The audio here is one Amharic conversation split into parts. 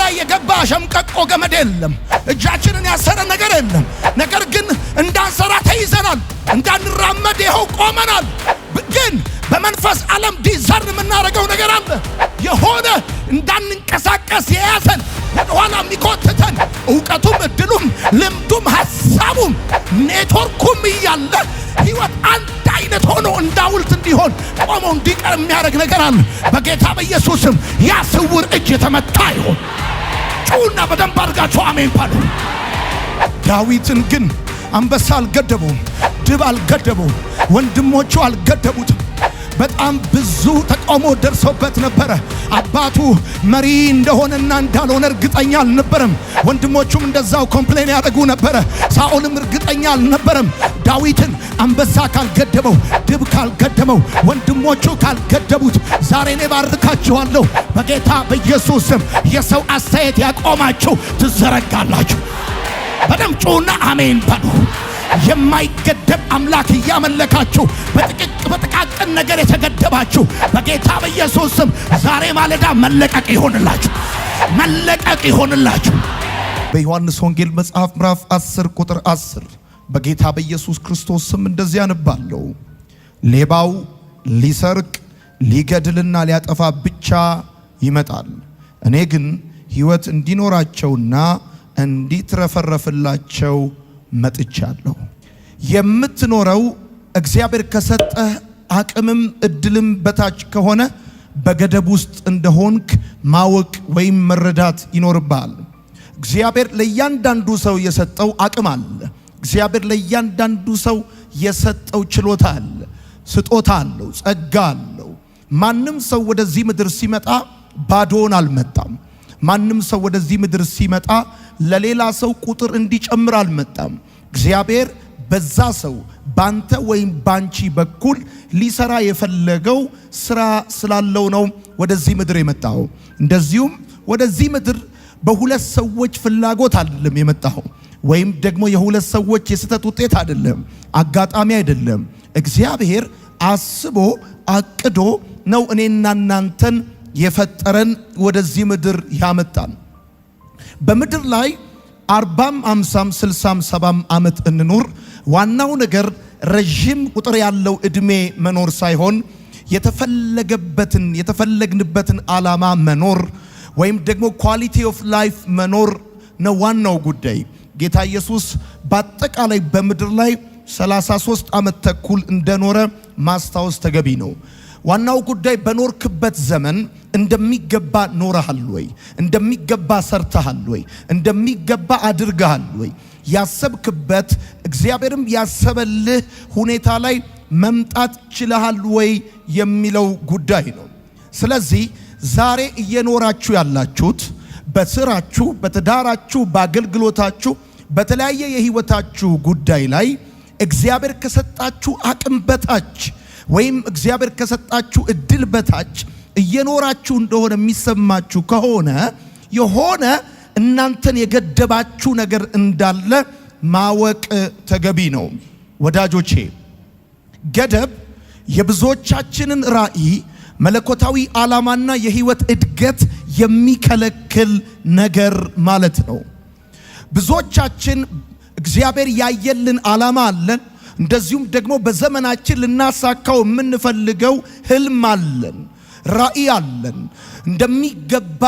ላይ የገባ ሸምቀቆ ገመድ የለም። እጃችንን ያሰረ ነገር የለም። ነገር ግን እንዳንሰራ ተይዘናል፣ እንዳንራመድ ይኸው ቆመናል። ግን በመንፈስ ዓለም ዲዘርን የምናደርገው ነገር አለ። የሆነ እንዳንንቀሳቀስ የያዘን ወደኋላ የሚጎትተን እውቀቱም እድሉም ልምዱም ሐሳቡም ኔትወርኩም እያለ ሕይወት አንድ አይነት ሆኖ እንዳውልት እንዲሆን ቆሞ እንዲቀር የሚያደርግ ነገር አለ። በጌታ በኢየሱስም ያ ስውር እጅ የተመታ ይሁን። ጩና በደንብ አድርጋችሁ አሜን ባሉ። ዳዊትን ግን አንበሳ አልገደበውም፣ ድብ አልገደበውም፣ ወንድሞቹ አልገደቡትም። በጣም ብዙ ተቃውሞ ደርሶበት ነበረ። አባቱ መሪ እንደሆነና እንዳልሆነ እርግጠኛ አልነበረም። ወንድሞቹም እንደዛው ኮምፕሌን ያደርጉ ነበረ። ሳኦልም እርግጠኛ አልነበረም። ዳዊትን አንበሳ ካልገደበው፣ ድብ ካልገደመው፣ ወንድሞቹ ካልገደቡት ዛሬ እኔ ባርካችኋለሁ በጌታ በኢየሱስ ስም። የሰው አስተያየት ያቆማችሁ ትዘረጋላችሁ። በደም ጩና አሜን በሉ። የማይገደብ አምላክ እያመለካችሁ በጥቃቅን ነገር የተገደባችሁ በጌታ በኢየሱስ ስም ዛሬ ማለዳ መለቀቅ ይሆንላችሁ፣ መለቀቅ ይሆንላችሁ። በዮሐንስ ወንጌል መጽሐፍ ምዕራፍ 10 ቁጥር 10 በጌታ በኢየሱስ ክርስቶስ ስም እንደዚህ አነባለሁ። ሌባው ሊሰርቅ ሊገድልና ሊያጠፋ ብቻ ይመጣል፣ እኔ ግን ሕይወት እንዲኖራቸውና እንዲትረፈረፍላቸው መጥቻለሁ። የምትኖረው እግዚአብሔር ከሰጠህ አቅምም እድልም በታች ከሆነ በገደብ ውስጥ እንደሆንክ ማወቅ ወይም መረዳት ይኖርብሃል። እግዚአብሔር ለእያንዳንዱ ሰው የሰጠው አቅም አለ። እግዚአብሔር ለእያንዳንዱ ሰው የሰጠው ችሎታ አለ፣ ስጦታ አለው፣ ጸጋ አለው። ማንም ሰው ወደዚህ ምድር ሲመጣ ባዶን አልመጣም። ማንም ሰው ወደዚህ ምድር ሲመጣ ለሌላ ሰው ቁጥር እንዲጨምር አልመጣም። እግዚአብሔር በዛ ሰው ባንተ ወይም ባንቺ በኩል ሊሰራ የፈለገው ስራ ስላለው ነው ወደዚህ ምድር የመጣው። እንደዚሁም ወደዚህ ምድር በሁለት ሰዎች ፍላጎት አይደለም የመጣው፣ ወይም ደግሞ የሁለት ሰዎች የስተት ውጤት አይደለም፣ አጋጣሚ አይደለም። እግዚአብሔር አስቦ አቅዶ ነው እኔና እናንተን የፈጠረን ወደዚህ ምድር ያመጣን። በምድር ላይ 40 50 60 70 ዓመት እንኑር። ዋናው ነገር ረጅም ቁጥር ያለው እድሜ መኖር ሳይሆን የተፈለግንበትን ዓላማ መኖር ወይም ደግሞ ኳሊቲ ኦፍ ላይፍ መኖር ነው ዋናው ጉዳይ። ጌታ ኢየሱስ በአጠቃላይ በምድር ላይ 33 ዓመት ተኩል እንደኖረ ማስታወስ ተገቢ ነው። ዋናው ጉዳይ በኖርክበት ዘመን እንደሚገባ ኖረሃል ወይ? እንደሚገባ ሰርተሃል ወይ? እንደሚገባ አድርገሃል ወይ? ያሰብክበት እግዚአብሔርም ያሰበልህ ሁኔታ ላይ መምጣት ችለሃል ወይ የሚለው ጉዳይ ነው። ስለዚህ ዛሬ እየኖራችሁ ያላችሁት በስራችሁ፣ በትዳራችሁ፣ በአገልግሎታችሁ፣ በተለያየ የህይወታችሁ ጉዳይ ላይ እግዚአብሔር ከሰጣችሁ አቅም በታች ወይም እግዚአብሔር ከሰጣችሁ እድል በታች እየኖራችሁ እንደሆነ የሚሰማችሁ ከሆነ የሆነ እናንተን የገደባችሁ ነገር እንዳለ ማወቅ ተገቢ ነው። ወዳጆቼ፣ ገደብ የብዙዎቻችንን ራእይ፣ መለኮታዊ ዓላማና የህይወት እድገት የሚከለክል ነገር ማለት ነው። ብዙዎቻችን እግዚአብሔር ያየልን ዓላማ አለን። እንደዚሁም ደግሞ በዘመናችን ልናሳካው የምንፈልገው ህልም አለን፣ ራእይ አለን። እንደሚገባ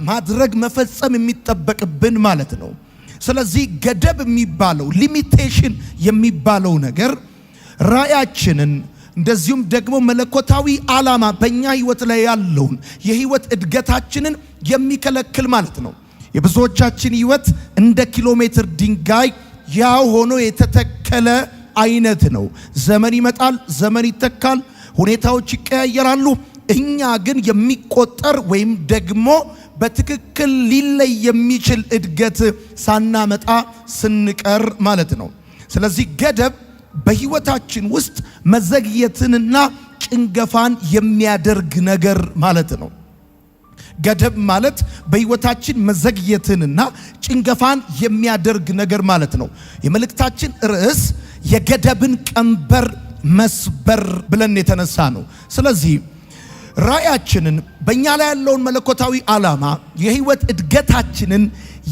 ማድረግ መፈጸም የሚጠበቅብን ማለት ነው። ስለዚህ ገደብ የሚባለው ሊሚቴሽን የሚባለው ነገር ራእያችንን እንደዚሁም ደግሞ መለኮታዊ ዓላማ በእኛ ህይወት ላይ ያለውን የህይወት እድገታችንን የሚከለክል ማለት ነው። የብዙዎቻችን ህይወት እንደ ኪሎ ሜትር ድንጋይ ያው ሆኖ የተተከለ አይነት ነው። ዘመን ይመጣል፣ ዘመን ይተካል፣ ሁኔታዎች ይቀያየራሉ። እኛ ግን የሚቆጠር ወይም ደግሞ በትክክል ሊለይ የሚችል እድገት ሳናመጣ ስንቀር ማለት ነው። ስለዚህ ገደብ በህይወታችን ውስጥ መዘግየትንና ጭንገፋን የሚያደርግ ነገር ማለት ነው። ገደብ ማለት በህይወታችን መዘግየትንና ጭንገፋን የሚያደርግ ነገር ማለት ነው። የመልእክታችን ርዕስ የገደብን ቀንበር መስበር ብለን የተነሳ ነው። ስለዚህ ራእያችንን በእኛ ላይ ያለውን መለኮታዊ ዓላማ የህይወት እድገታችንን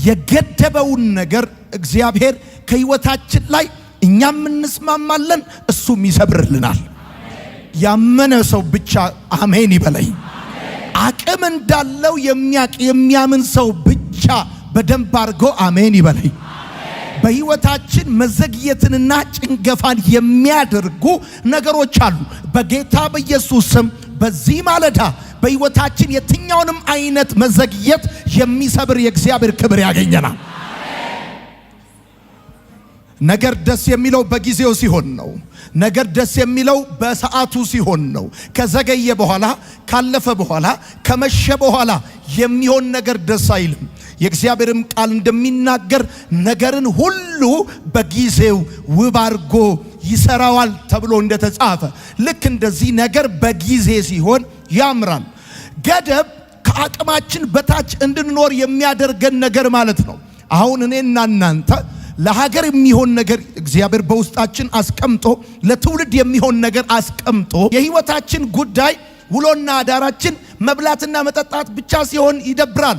የገደበውን ነገር እግዚአብሔር ከህይወታችን ላይ እኛም እንስማማለን፣ እሱም ይሰብርልናል። ያመነ ሰው ብቻ አሜን ይበለኝ። አቅም እንዳለው የሚያምን ሰው ብቻ በደንብ አድርጎ አሜን ይበለኝ። በህይወታችን መዘግየትንና ጭንገፋን የሚያደርጉ ነገሮች አሉ። በጌታ በኢየሱስ ስም በዚህ ማለዳ በህይወታችን የትኛውንም አይነት መዘግየት የሚሰብር የእግዚአብሔር ክብር ያገኘናል። ነገር ደስ የሚለው በጊዜው ሲሆን ነው። ነገር ደስ የሚለው በሰዓቱ ሲሆን ነው። ከዘገየ በኋላ፣ ካለፈ በኋላ፣ ከመሸ በኋላ የሚሆን ነገር ደስ አይልም። የእግዚአብሔርም ቃል እንደሚናገር ነገርን ሁሉ በጊዜው ውብ አድርጎ ይሰራዋል ተብሎ እንደተጻፈ ልክ እንደዚህ ነገር በጊዜ ሲሆን ያምራል። ገደብ ከአቅማችን በታች እንድንኖር የሚያደርገን ነገር ማለት ነው። አሁን እኔና እናንተ ለሀገር የሚሆን ነገር እግዚአብሔር በውስጣችን አስቀምጦ ለትውልድ የሚሆን ነገር አስቀምጦ የህይወታችን ጉዳይ ውሎና አዳራችን መብላትና መጠጣት ብቻ ሲሆን ይደብራል።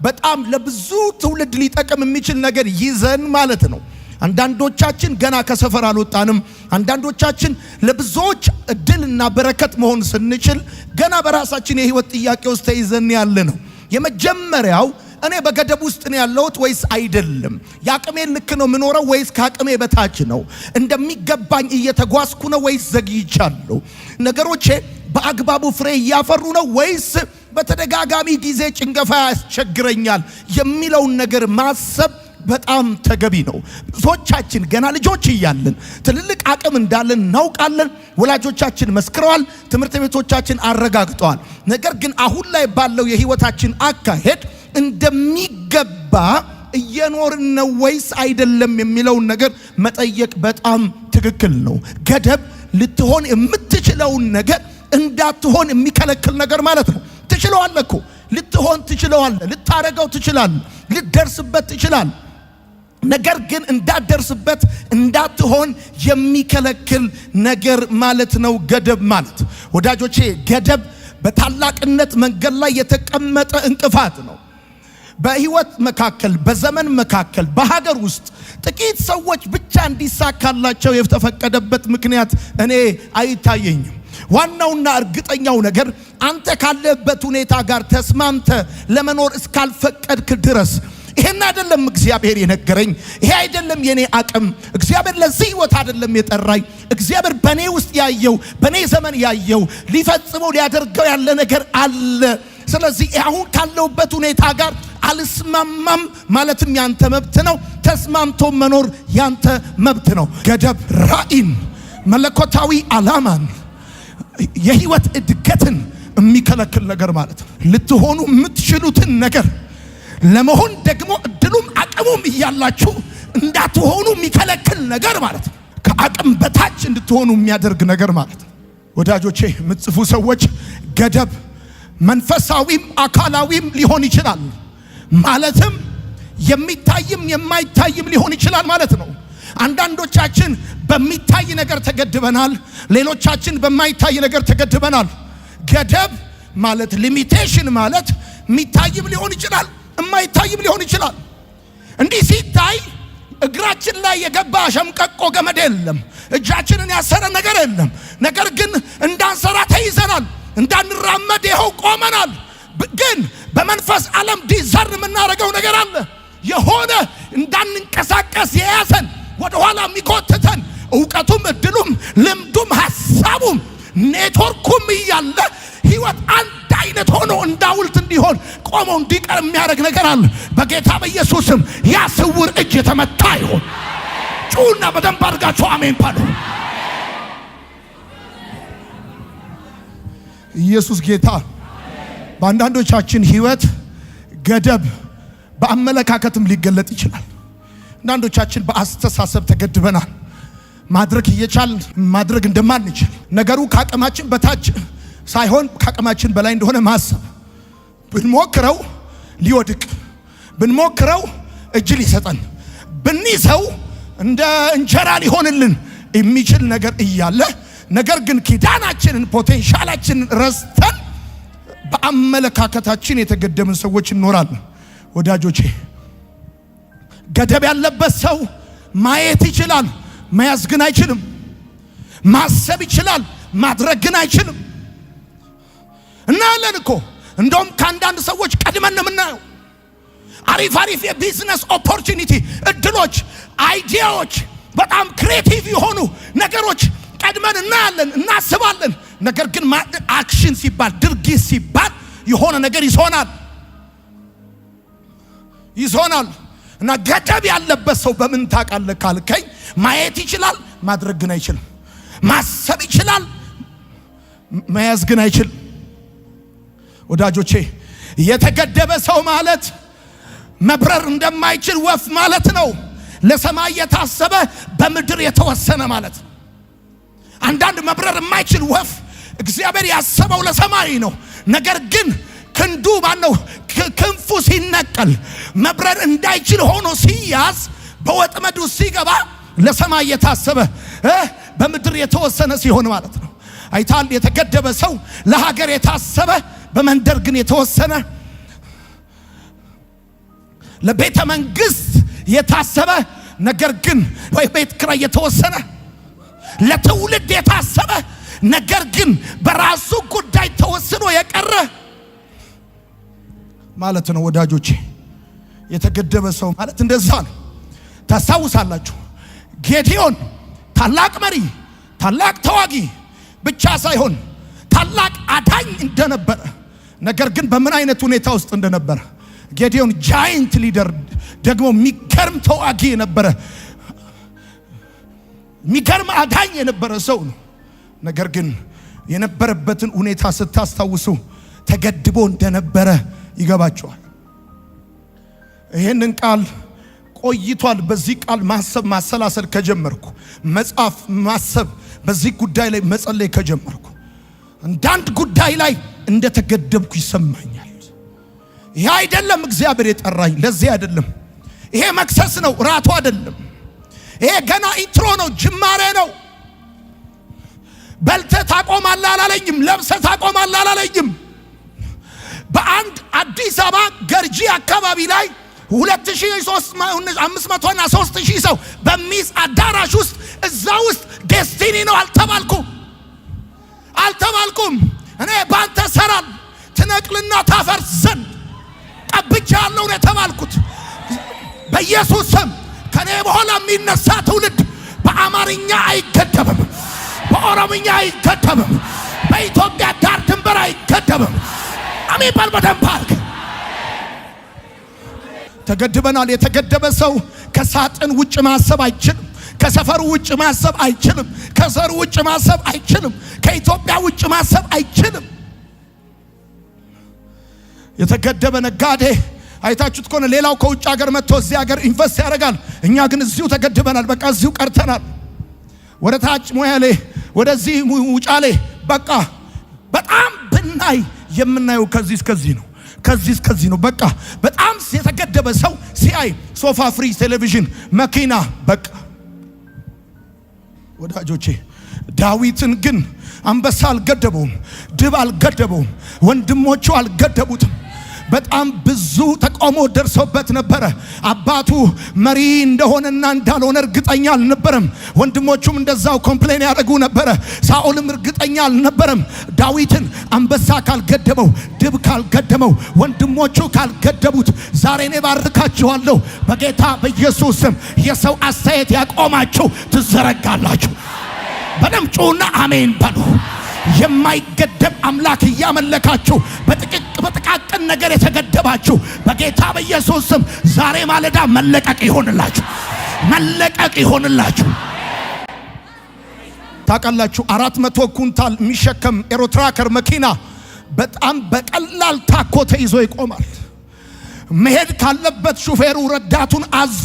በጣም ለብዙ ትውልድ ሊጠቅም የሚችል ነገር ይዘን ማለት ነው። አንዳንዶቻችን ገና ከሰፈር አልወጣንም። አንዳንዶቻችን ለብዙዎች እድልና በረከት መሆን ስንችል ገና በራሳችን የህይወት ጥያቄ ውስጥ ተይዘን ያለ ነው። የመጀመሪያው እኔ በገደብ ውስጥ ነው ያለሁት ወይስ አይደለም? የአቅሜን ልክ ነው የምኖረው ወይስ ከአቅሜ በታች ነው? እንደሚገባኝ እየተጓዝኩ ነው ወይስ ዘግይቻለሁ? ነገሮቼ በአግባቡ ፍሬ እያፈሩ ነው ወይስ በተደጋጋሚ ጊዜ ጭንገፋ ያስቸግረኛል የሚለውን ነገር ማሰብ በጣም ተገቢ ነው። ብዙዎቻችን ገና ልጆች እያለን ትልልቅ አቅም እንዳለን እናውቃለን። ወላጆቻችን መስክረዋል፣ ትምህርት ቤቶቻችን አረጋግጠዋል። ነገር ግን አሁን ላይ ባለው የህይወታችን አካሄድ እንደሚገባ እየኖርን ነው ወይስ አይደለም የሚለውን ነገር መጠየቅ በጣም ትክክል ነው። ገደብ ልትሆን የምትችለውን ነገር እንዳትሆን የሚከለክል ነገር ማለት ነው። ትችለዋለህ እኮ ልትሆን ትችለዋለህ፣ ልታረገው ትችላለህ፣ ልትደርስበት ትችላለህ። ነገር ግን እንዳትደርስበት እንዳትሆን የሚከለክል ነገር ማለት ነው ገደብ ማለት። ወዳጆቼ ገደብ በታላቅነት መንገድ ላይ የተቀመጠ እንቅፋት ነው። በህይወት መካከል፣ በዘመን መካከል፣ በሀገር ውስጥ ጥቂት ሰዎች ብቻ እንዲሳካላቸው የተፈቀደበት ምክንያት እኔ አይታየኝም። ዋናውና እርግጠኛው ነገር አንተ ካለበት ሁኔታ ጋር ተስማምተ ለመኖር እስካልፈቀድክ ድረስ ይሄን አይደለም እግዚአብሔር የነገረኝ፣ ይሄ አይደለም የኔ አቅም፣ እግዚአብሔር ለዚህ ህይወት አይደለም የጠራኝ፣ እግዚአብሔር በኔ ውስጥ ያየው፣ በኔ ዘመን ያየው ሊፈጽመው ሊያደርገው ያለ ነገር አለ። ስለዚህ አሁን ካለውበት ሁኔታ ጋር አልስማማም ማለትም ያንተ መብት ነው። ተስማምቶ መኖር ያንተ መብት ነው። ገደብ ራእይን፣ መለኮታዊ ዓላማን፣ የህይወት እድገትን የሚከለክል ነገር ማለት ነው። ልትሆኑ የምትችሉትን ነገር ለመሆን ደግሞ እድሉም አቅሙም እያላችሁ እንዳትሆኑ የሚከለክል ነገር ማለት ነው። ከአቅም በታች እንድትሆኑ የሚያደርግ ነገር ማለት ነው። ወዳጆቼ የምትጽፉ ሰዎች ገደብ መንፈሳዊም አካላዊም ሊሆን ይችላል። ማለትም የሚታይም የማይታይም ሊሆን ይችላል ማለት ነው። አንዳንዶቻችን በሚታይ ነገር ተገድበናል፣ ሌሎቻችን በማይታይ ነገር ተገድበናል። ገደብ ማለት ሊሚቴሽን ማለት የሚታይም ሊሆን ይችላል፣ የማይታይም ሊሆን ይችላል። እንዲህ ሲታይ እግራችን ላይ የገባ ሸምቀቆ ገመድ የለም፣ እጃችንን ያሰረ ነገር የለም። ነገር ግን እንዳንሰራ ተይዘናል፣ እንዳንራመድ ይኸው ቆመናል። ግን በመንፈስ ዓለም ዲዘርን የምናደርገው ነገር አለ። የሆነ እንዳንንቀሳቀስ የያዘን ወደኋላ የሚጎትተን እውቀቱም እድሉም ልምዱም ሐሳቡም ኔትወርኩም እያለ ህይወት አንድ አይነት ሆኖ እንዳውልት እንዲሆን ቆሞ እንዲቀር የሚያደርግ ነገር አለ። በጌታ በኢየሱስም ያ ስውር እጅ የተመታ ይሁን። ጩና በደንብ አድርጋችሁ አሜን ባሉ። ኢየሱስ ጌታ። በአንዳንዶቻችን ህይወት ገደብ በአመለካከትም ሊገለጥ ይችላል። አንዳንዶቻችን በአስተሳሰብ ተገድበናል። ማድረግ እየቻልን ማድረግ እንደማንችል ነገሩ ከአቅማችን በታች ሳይሆን ከአቅማችን በላይ እንደሆነ ማሰብ፣ ብንሞክረው ሊወድቅ፣ ብንሞክረው እጅ ሊሰጠን፣ ብንይዘው እንደ እንጀራ ሊሆንልን የሚችል ነገር እያለ ነገር ግን ኪዳናችንን ፖቴንሻላችንን ረስተን በአመለካከታችን የተገደብን ሰዎች እንኖራለን። ወዳጆቼ ገደብ ያለበት ሰው ማየት ይችላል፣ መያዝ ግን አይችልም። ማሰብ ይችላል፣ ማድረግ ግን አይችልም። እናያለን እኮ እንደውም ከአንዳንድ ሰዎች ቀድመን ነው የምናየው። አሪፍ የቢዝነስ ኦፖርቹኒቲ እድሎች፣ አይዲያዎች፣ በጣም ክሬቲቭ የሆኑ ነገሮች ቀድመን እናያለን፣ እናስባለን። ነገር ግን አክሽን ሲባል ድርጊት ሲባል የሆነ ነገር ይዞናል። እና ገደብ ያለበት ሰው በምን ታውቃለህ ካልከኝ ማየት ይችላል፣ ማድረግ ግን አይችልም። ማሰብ ይችላል፣ መያዝ ግን አይችልም። ወዳጆቼ የተገደበ ሰው ማለት መብረር እንደማይችል ወፍ ማለት ነው። ለሰማይ የታሰበ በምድር የተወሰነ ማለት ነው። አንዳንድ መብረር የማይችል ወፍ እግዚአብሔር ያሰበው ለሰማይ ነው። ነገር ግን ክንዱ ማነው ክንፉ ሲነቀል መብረር እንዳይችል ሆኖ ሲያዝ በወጥመዱ ሲገባ ለሰማይ የታሰበ በምድር የተወሰነ ሲሆን ማለት ነው። አይታል የተገደበ ሰው ለሀገር የታሰበ በመንደር ግን የተወሰነ፣ ለቤተ መንግስት የታሰበ ነገር ግን በቤት ኪራይ የተወሰነ፣ ለትውልድ የታሰበ ነገር ግን በራሱ ጉዳይ ተወስኖ የቀረ ማለት ነው። ወዳጆቼ የተገደበ ሰው ማለት እንደዛ ነው። ታስታውሳላችሁ ጌዲዮን ታላቅ መሪ፣ ታላቅ ተዋጊ ብቻ ሳይሆን ታላቅ አዳኝ እንደነበረ፣ ነገር ግን በምን አይነት ሁኔታ ውስጥ እንደነበረ ጌዲዮን ጃይንት ሊደር ደግሞ የሚገርም ተዋጊ የነበረ የሚገርም አዳኝ የነበረ ሰው ነው። ነገር ግን የነበረበትን ሁኔታ ስታስታውሱ ተገድቦ እንደነበረ ይገባቸዋል። ይህንን ቃል ቆይቷል። በዚህ ቃል ማሰብ ማሰላሰል ከጀመርኩ መጻፍ ማሰብ በዚህ ጉዳይ ላይ መጸለይ ከጀመርኩ አንዳንድ ጉዳይ ላይ እንደተገደብኩ ይሰማኛል። ይሄ አይደለም እግዚአብሔር የጠራኝ፣ ለዚህ አይደለም። ይሄ መክሰስ ነው፣ ራቱ አይደለም። ይሄ ገና ኢንትሮ ነው፣ ጅማሬ ነው። በልተህ ታቆማለህ አላለኝም፣ ለብሰህ ታቆማለህ አላለኝም። በአንድ አዲስ አበባ ገርጂ አካባቢ ላይ 2500 እና 3000 ሰው በሚይዝ አዳራሽ ውስጥ እዛ ውስጥ ዴስቲኒ ነው አልተባልኩም። እኔ ባንተ ሰራል ትነቅልና ታፈርስ ዘንድ ቀብቻለሁ ነው የተባልኩት። በኢየሱስ ስም ከኔ በኋላ የሚነሳ ትውልድ በአማርኛ አይገደብም፣ በኦሮምኛ አይገደብም፣ በኢትዮጵያ ዳር ድንበር አይገደብም። አሜን በል በደንብ አድርግ። ተገድበናል። የተገደበ ሰው ከሳጥን ውጭ ማሰብ አይችልም። ከሰፈሩ ውጭ ማሰብ አይችልም። ከዘሩ ውጭ ማሰብ አይችልም። ከኢትዮጵያ ውጭ ማሰብ አይችልም። የተገደበ ነጋዴ አይታችሁት ከሆነ ሌላው ከውጭ ሀገር መጥቶ እዚህ ሀገር ኢንቨስት ያደርጋል። እኛ ግን እዚሁ ተገድበናል። በቃ እዚሁ ቀርተናል። ወደ ታች ሞያሌ፣ ወደዚህ ውጫሌ፣ በቃ በጣም ብናይ የምናየው ከዚህ እስከዚህ ነው፣ ከዚህ እስከዚህ ነው። በቃ በጣም የተገደበ ሰው ሲያይ ሶፋ፣ ፍሪጅ፣ ቴሌቪዥን፣ መኪና በቃ። ወዳጆቼ ዳዊትን ግን አንበሳ አልገደበውም፣ ድብ አልገደበውም፣ ወንድሞቹ አልገደቡትም። በጣም ብዙ ተቃውሞ ደርሶበት ነበረ። አባቱ መሪ እንደሆነና እንዳልሆነ እርግጠኛ አልነበረም። ወንድሞቹም እንደዛው ኮምፕሌን ያደርጉ ነበረ። ሳኦልም እርግጠኛ አልነበረም። ዳዊትን አንበሳ ካልገደበው፣ ድብ ካልገደመው፣ ወንድሞቹ ካልገደቡት ዛሬ እኔ ባርካችኋለሁ በጌታ በኢየሱስ ስም። የሰው አስተያየት ያቆማችሁ ትዘረጋላችሁ። በደም ጩና አሜን በሉ። የማይገደብ አምላክ እያመለካችሁ በጥቃቅን ነገር የተገደባችሁ በጌታ በኢየሱስ ስም ዛሬ ማለዳ መለቀቅ ይሆንላችሁ፣ መለቀቅ ይሆንላችሁ። ታውቃላችሁ 400 ኩንታል የሚሸከም ኤሮትራከር መኪና በጣም በቀላል ታኮ ተይዞ ይቆማል። መሄድ ካለበት ሹፌሩ ረዳቱን አዞ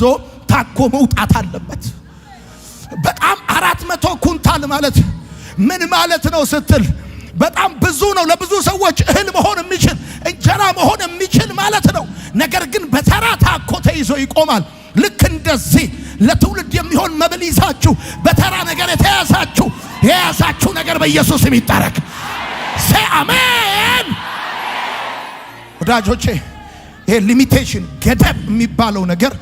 ታኮ መውጣት አለበት። በጣም 400 ኩንታል ማለት ምን ማለት ነው ስትል በጣም ብዙ ነው። ለብዙ ሰዎች እህል መሆን የሚችል እንጀራ መሆን የሚችል ማለት ነው። ነገር ግን በተራ ታኮ ተይዞ ይቆማል። ልክ እንደዚህ ለትውልድ የሚሆን መብል ይዛችሁ በተራ ነገር የያዛችሁ ነገር በኢየሱስ ይጠረግ። አሜን። ወዳጆቼ ይሄ ሊሚቴሽን ገደብ የሚባለው ነገር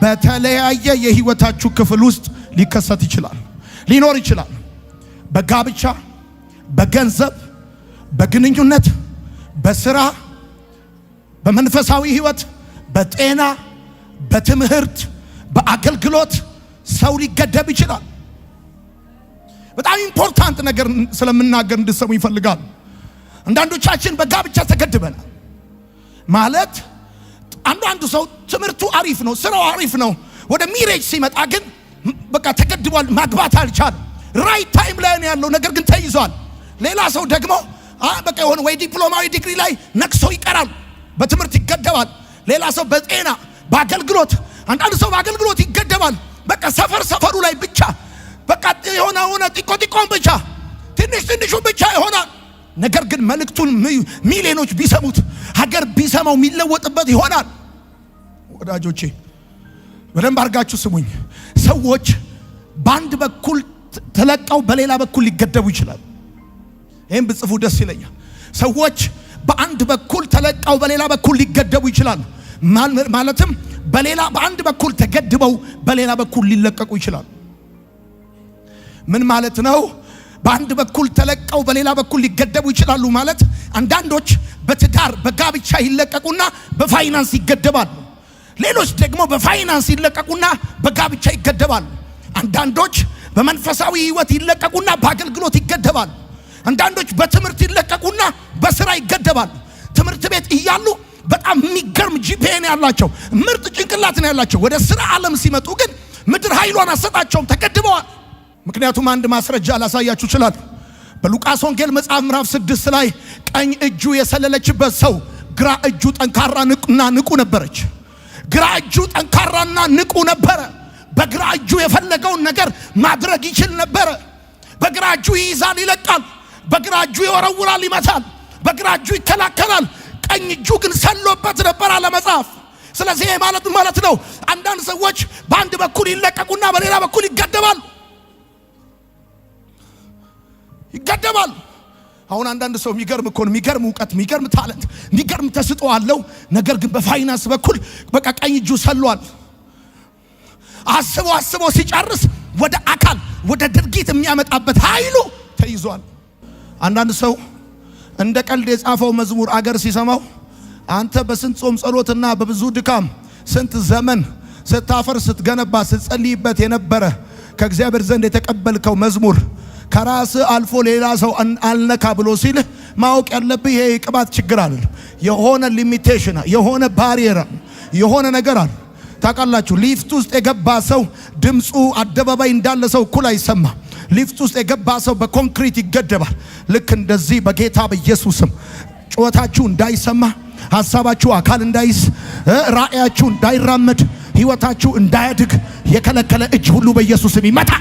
በተለያየ የህይወታችሁ ክፍል ውስጥ ሊከሰት ይችላል፣ ሊኖር ይችላል። በጋብቻ፣ በገንዘብ፣ በግንኙነት፣ በስራ፣ በመንፈሳዊ ህይወት፣ በጤና፣ በትምህርት፣ በአገልግሎት ሰው ሊገደብ ይችላል። በጣም ኢምፖርታንት ነገር ስለምናገር እንድትሰሙ ይፈልጋል። አንዳንዶቻችን በጋብቻ ተገድበናል። ማለት አንዱ ሰው ትምህርቱ አሪፍ ነው፣ ስራው አሪፍ ነው፣ ወደ ሚሬጅ ሲመጣ ግን በቃ ተገድቧል፣ ማግባት አልቻለም። ራይት ታይም ላይ ነው ያለው፣ ነገር ግን ተይዟል። ሌላ ሰው ደግሞ በቃ የሆነ ወይ ዲፕሎማዊ ዲግሪ ላይ ነክሶ ይቀራል፣ በትምህርት ይገደባል። ሌላ ሰው በጤና፣ በአገልግሎት፣ አንዳንድ ሰው በአገልግሎት ይገደባል። በቃ ሰፈሩ ላይ ብቻ በቃ የሆነ ጢቆን ብቻ ትንሹ ብቻ ይሆናል። ነገር ግን መልእክቱን ሚሊዮኖች ቢሰሙት፣ ሀገር ቢሰማው የሚለወጥበት ይሆናል። ወዳጆቼ በደንብ አድርጋችሁ ስሙኝ። ሰዎች በአንድ በኩል ተለቀው በሌላ በኩል ሊገደቡ ይችላል። ይህም ብጽፉ ደስ ይለኛል። ሰዎች በአንድ በኩል ተለቀው በሌላ በኩል ሊገደቡ ይችላል። ማለትም በአንድ በኩል ተገድበው በሌላ በኩል ሊለቀቁ ይችላል። ምን ማለት ነው? በአንድ በኩል ተለቀው በሌላ በኩል ሊገደቡ ይችላሉ ማለት አንዳንዶች በትዳር በጋብቻ ይለቀቁና በፋይናንስ ይገደባሉ። ሌሎች ደግሞ በፋይናንስ ይለቀቁና በጋብቻ ይገደባሉ። አንዳንዶች በመንፈሳዊ ህይወት ይለቀቁና በአገልግሎት ይገደባሉ። አንዳንዶች በትምህርት ይለቀቁና በስራ ይገደባሉ። ትምህርት ቤት እያሉ በጣም የሚገርም ጂፒኤ ነው ያላቸው፣ ምርጥ ጭንቅላት ነው ያላቸው። ወደ ስራ ዓለም ሲመጡ ግን ምድር ኃይሏን አሰጣቸውም፣ ተገድበዋል። ምክንያቱም አንድ ማስረጃ ላሳያችሁ ይችላል። በሉቃስ ወንጌል መጽሐፍ ምዕራፍ 6 ላይ ቀኝ እጁ የሰለለችበት ሰው ግራ እጁ ጠንካራና ንቁ ነበረች። ግራ እጁ ጠንካራና ንቁ ነበረ። በግራ እጁ የፈለገውን ነገር ማድረግ ይችል ነበረ። በግራ እጁ ይይዛል፣ ይለቃል። በግራ እጁ ይወረውራል፣ ይመታል። በግራ እጁ ይከላከላል። ቀኝ እጁ ግን ሰሎበት ነበር አለ መጽሐፍ። ስለዚህ ማለት ነው አንዳንድ ሰዎች በአንድ በኩል ይለቀቁና በሌላ በኩል ይገደባሉ። አሁን አንዳንድ ሰው የሚገርም እውቀት፣ የሚገርም ታለንት፣ የሚገርም ተስጦ አለው። ነገር ግን በፋይናንስ በኩል በቃ ቀኝ እጁ ሰሏል። አስቦ ሲጨርስ ወደ አካል ወደ ድርጊት የሚያመጣበት ኃይሉ ተይዟል። አንዳንድ ሰው እንደ ቀልድ የጻፈው መዝሙር አገር ሲሰማው አንተ በስንት ጾም ጸሎትና በብዙ ድካም ስንት ዘመን ስታፈር ስትገነባ ስትጸልይበት የነበረ ከእግዚአብሔር ዘንድ የተቀበልከው መዝሙር ከራስ አልፎ ሌላ ሰው አልነካ ብሎ ሲል ማወቅ ያለብህ ይሄ የቅባት ችግር አለ። የሆነ ሊሚቴሽን፣ የሆነ ባሪየር፣ የሆነ ነገር አለ። ታውቃላችሁ ሊፍት ውስጥ የገባ ሰው ድምፁ አደባባይ እንዳለ ሰው እኩል አይሰማ። ሊፍት ውስጥ የገባ ሰው በኮንክሪት ይገደባል። ልክ እንደዚህ በጌታ በኢየሱስም ጩኸታችሁ እንዳይሰማ፣ ሐሳባችሁ አካል እንዳይስ፣ ራእያችሁ እንዳይራመድ፣ ህይወታችሁ እንዳያድግ የከለከለ እጅ ሁሉ በኢየሱስም ይመታ።